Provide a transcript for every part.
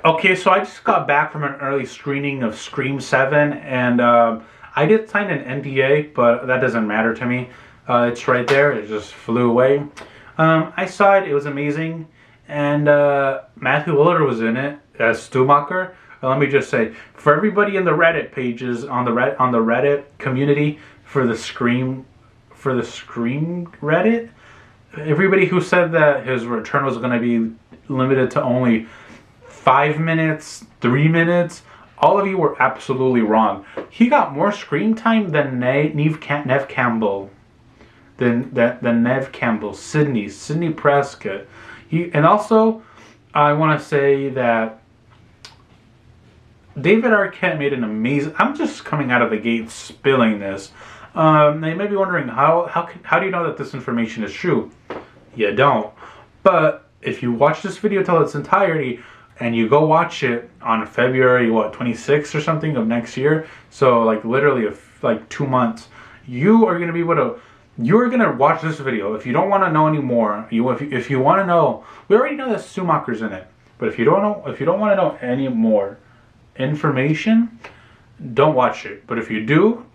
Okay, so I just got back from an early screening of Scream 7, and I did sign an NDA, but that doesn't matter to me. It's right there, it just flew away. I saw it, it was amazing, and Matthew Lillard was in it as Stumacher. Let me just say, for everybody in the Reddit pages, on the Reddit community, for the Scream Reddit, everybody who said that his return was going to be limited to only 5 minutes, 3 minutes, all of you were absolutely wrong. He got more screen time than Neve Campbell. Than Neve Campbell, Sidney Prescott. And also, I want to say that David Arquette made an amazing... I'm just coming out of the gate spilling this. They may be wondering, how do you know that this information is true? You don't. But if you watch this video till its entirety, and you go watch it on February, 26th or something of next year, so like literally like 2 months, you are going to be able to... You're going to watch this video. If you don't want to know any more, if you want to know, we already know that Stumacher's in it. But if you don't want to know any more information, don't watch it. But if you do,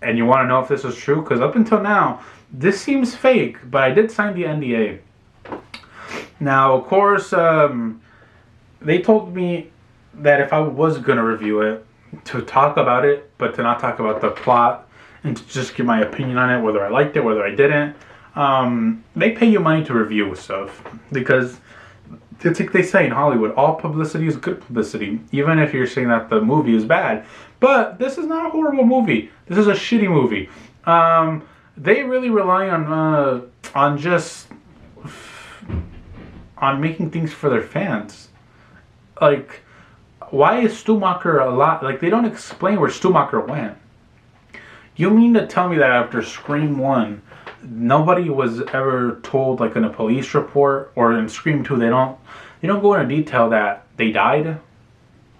and you want to know if this is true, because up until now, this seems fake, but I did sign the NDA. Now, of course, they told me that if I was going to review it, to talk about it, but to not talk about the plot, and to just give my opinion on it, whether I liked it, whether I didn't. They pay you money to review stuff, because it's like they say in Hollywood, all publicity is good publicity, even if you're saying that the movie is bad. But this is not a horrible movie. This is a shitty movie. They really rely on just on making things for their fans. Like, why is Stumacher a lot? Like, they don't explain where Stumacher went. You mean to tell me that after Scream 1, nobody was ever told, like in a police report, or in Scream 2, they don't go into detail that they died?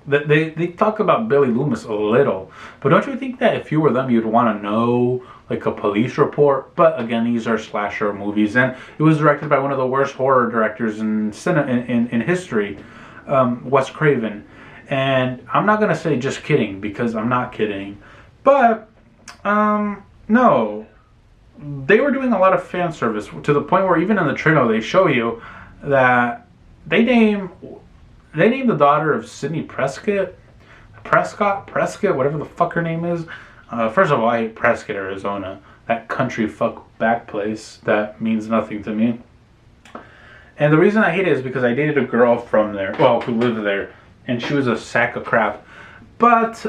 They talk about Billy Loomis a little, but don't you think that if you were them, you'd want to know, like a police report? But again, these are slasher movies, and it was directed by one of the worst horror directors in history, Wes Craven. And I'm not gonna say just kidding, because I'm not kidding, but no, they were doing a lot of fan service to the point where even in the trailer they show you that they name the daughter of Sidney Prescott, whatever the fuck her name is. First of all, I hate Prescott, Arizona, that country fuck back place that means nothing to me. And the reason I hate it is because I dated a girl from there, well, who lived there, and she was a sack of crap. But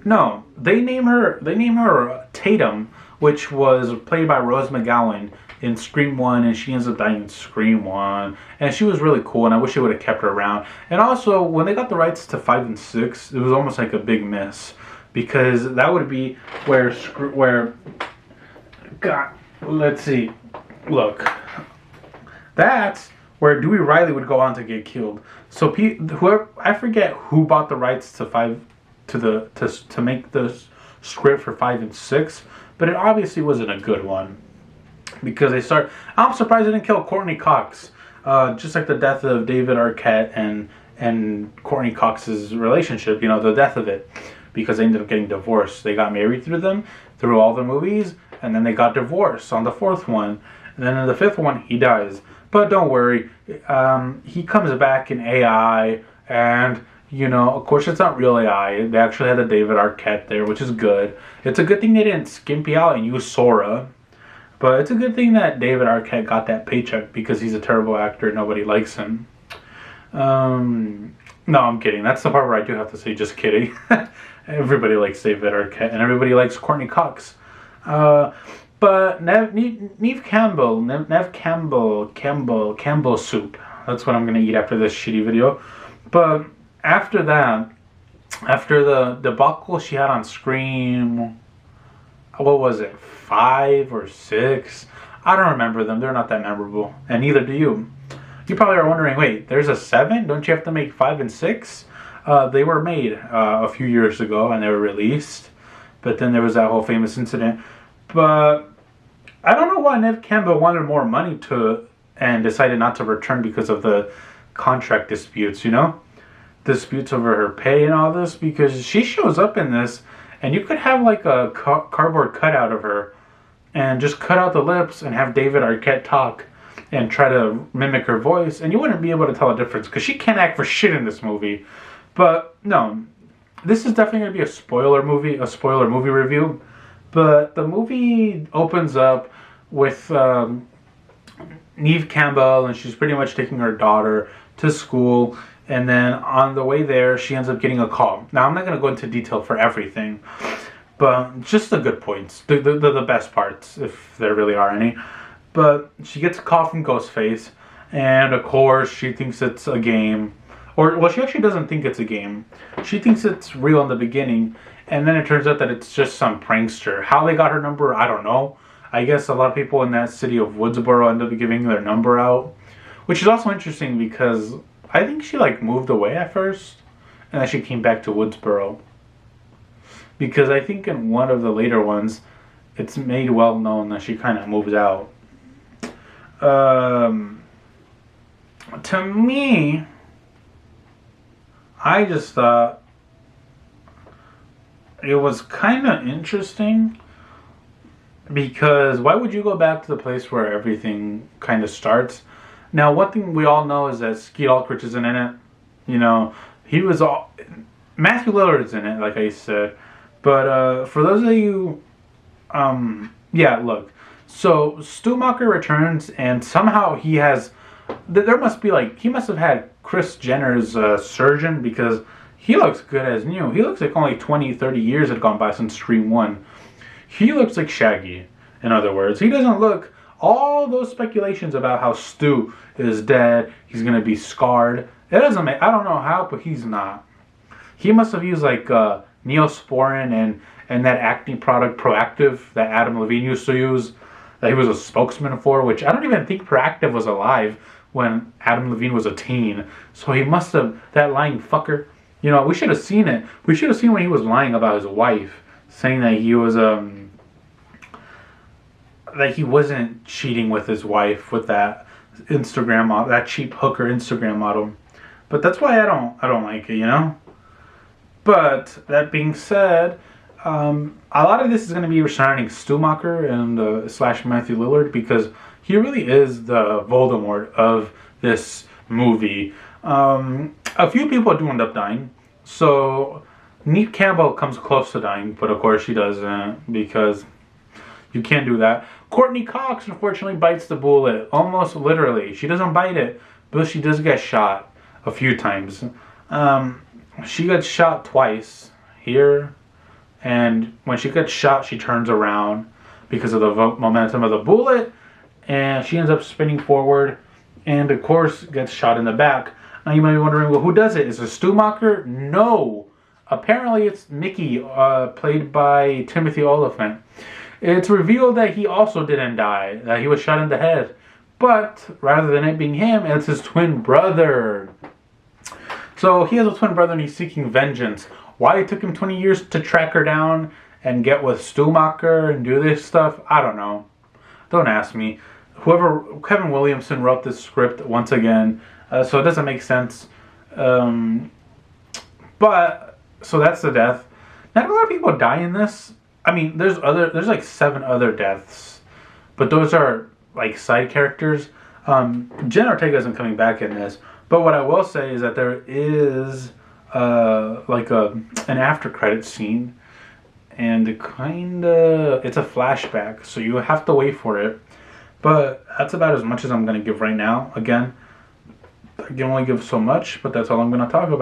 no, they name her Tatum, which was played by Rose McGowan in Scream 1, and she ends up dying in Scream 1. And she was really cool, and I wish they would have kept her around. And also, when they got the rights to 5 and 6, it was almost like a big miss, because that would be where God, let's see, look, that's where Dewey Riley would go on to get killed. So whoever, I forget who bought the rights to 5 to make the script for 5 and 6, but it obviously wasn't a good one, because I'm surprised they didn't kill Courtney Cox, just like the death of David Arquette and Courtney Cox's relationship, the death of it, because they ended up getting divorced. They got married through all the movies, and then they got divorced on the 4th one, and then in the 5th one he dies. But don't worry, he comes back in AI, and of course it's not real AI. They actually had the David Arquette there, which is good. It's a good thing they didn't skimpy out and use Sora. But it's a good thing that David Arquette got that paycheck, because he's a terrible actor and nobody likes him. No, I'm kidding. That's the part where I do have to say just kidding. Everybody likes David Arquette, and everybody likes Courtney Cox. But Neve Campbell soup. That's what I'm going to eat after this shitty video. But after that, after the debacle she had on Scream, what was it, 5 or 6? I don't remember them. They're not that memorable, and neither do you. You probably are wondering, wait, there's a 7? Don't you have to make 5 and 6? They were made a few years ago, and they were released. But then there was that whole famous incident. But I don't know why Neve Campbell wanted more money and decided not to return because of the contract disputes, disputes over her pay and all this, because she shows up in this and you could have like a cardboard cutout of her and just cut out the lips and have David Arquette talk and try to mimic her voice, and you wouldn't be able to tell a difference because she can't act for shit in this movie. But no, this is definitely going to be a spoiler movie review. But the movie opens up with Neve Campbell, and she's pretty much taking her daughter to school. And then on the way there, she ends up getting a call. Now, I'm not going to go into detail for everything, but just the good points, the best parts, if there really are any. But she gets a call from Ghostface, and of course, she thinks it's a game. Or, well, she actually doesn't think it's a game. She thinks it's real in the beginning, and then it turns out that it's just some prankster. How they got her number, I don't know. I guess a lot of people in that city of Woodsboro end up giving their number out, which is also interesting because I think she like moved away at first, and then she came back to Woodsboro. Because I think in one of the later ones, it's made well known that she kind of moved out. To me, I just thought it was kind of interesting, because why would you go back to the place where everything kind of starts? Now, one thing we all know is that Skeet Ulrich isn't in it. You know, Matthew Lillard's in it, like I said. But for those of you, yeah, look. So Stumacher returns, and somehow he has, there must be like, he must have had Kris Jenner's surgeon, because he looks good as new. He looks like only 20, 30 years had gone by since Scream 1. He looks like Shaggy, in other words. He doesn't look, all those speculations about how Stu is dead, he's going to be scarred. It doesn't make, I don't know how, but he's not. He must have used like Neosporin and that acne product Proactive that Adam Levine used to use, that he was a spokesman for, which I don't even think Proactive was alive when Adam Levine was a teen. So he must have, that lying fucker, you know, we should have seen it. We should have seen when he was lying about his wife, saying that he was, that he wasn't cheating with his wife with that Instagram model, that cheap hooker Instagram model. But that's why I don't like it, you know? But that being said, a lot of this is going to be surrounding Stumacher and slash Matthew Lillard, because he really is the Voldemort of this movie. A few people do end up dying. So Neve Campbell comes close to dying, but of course she doesn't, because you can't do that. Courtney Cox unfortunately bites the bullet, almost literally. She doesn't bite it, but she does get shot a few times. She gets shot twice here, and when she gets shot, she turns around because of the momentum of the bullet, and she ends up spinning forward, and of course gets shot in the back. Now you might be wondering, well, who does it? Is it Stumacher? No. Apparently it's Mickey, played by Timothy Olyphant. It's revealed that he also didn't die, that he was shot in the head. But rather than it being him, it's his twin brother. So he has a twin brother and he's seeking vengeance. Why it took him 20 years to track her down and get with Stumacher and do this stuff, I don't know. Don't ask me. Kevin Williamson wrote this script once again, so it doesn't make sense. But so that's the death. Not a lot of people die in this. I mean, there's like 7 other deaths, but those are like side characters. Jen Ortega isn't coming back in this, but what I will say is that there is like an after credit scene, and it's a flashback, so you have to wait for it. But that's about as much as I'm going to give right now. Again, I can only give so much, but that's all I'm going to talk about.